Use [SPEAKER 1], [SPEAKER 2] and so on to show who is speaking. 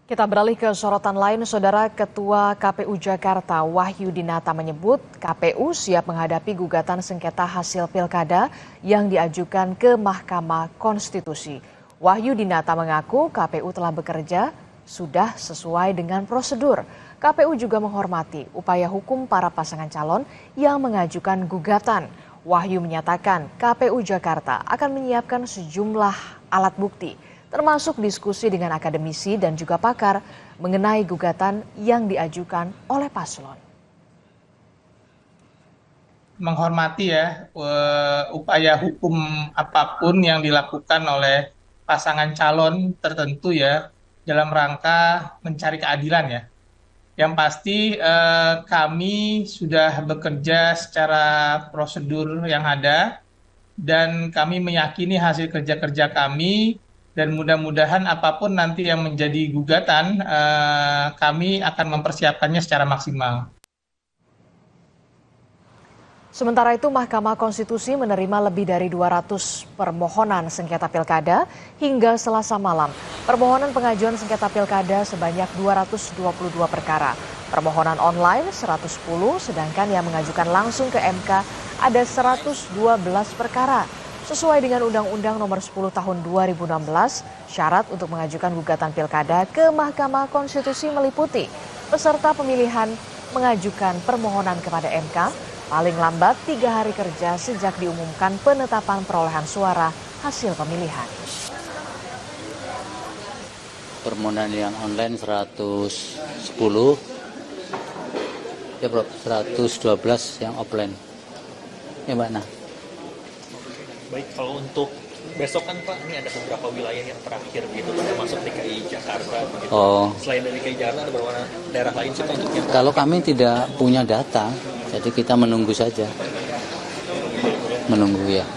[SPEAKER 1] Kita beralih ke sorotan lain, Saudara. Ketua KPU Jakarta Wahyu Dinata menyebut KPU siap menghadapi gugatan sengketa hasil pilkada yang diajukan ke Mahkamah Konstitusi. Wahyu Dinata mengaku KPU telah bekerja sudah sesuai dengan prosedur. KPU juga menghormati upaya hukum para pasangan calon yang mengajukan gugatan. Wahyu menyatakan KPU Jakarta akan menyiapkan sejumlah alat bukti, termasuk diskusi dengan akademisi dan juga pakar mengenai gugatan yang diajukan oleh paslon.
[SPEAKER 2] Menghormati ya upaya hukum apapun yang dilakukan oleh pasangan calon tertentu ya dalam rangka mencari keadilan ya. Yang pasti kami sudah bekerja secara prosedur yang ada dan kami meyakini hasil kerja-kerja kami dan mudah-mudahan apapun nanti yang menjadi gugatan kami akan mempersiapkannya secara maksimal.
[SPEAKER 1] Sementara itu, Mahkamah Konstitusi menerima lebih dari 200 permohonan sengketa pilkada hingga Selasa malam. Permohonan pengajuan sengketa pilkada sebanyak 222 perkara. Permohonan online 110, sedangkan yang mengajukan langsung ke MK ada 112 perkara. Sesuai dengan Undang-Undang Nomor 10 Tahun 2016, syarat untuk mengajukan gugatan pilkada ke Mahkamah Konstitusi meliputi peserta pemilihan mengajukan permohonan kepada MK paling lambat 3 hari kerja sejak diumumkan penetapan perolehan suara hasil pemilihan.
[SPEAKER 3] Permohonan yang online 110, ya bro, 112 yang offline. Ya Mbak Nah.
[SPEAKER 4] Baik, kalau untuk besok kan Pak, ini ada beberapa wilayah yang terakhir begitu, termasuk DKI Jakarta begitu. Selain dari DKI Jakarta ada beberapa daerah lain sih untuk yang...
[SPEAKER 3] Kalau kami tidak punya data, jadi kita menunggu saja. Menunggu ya.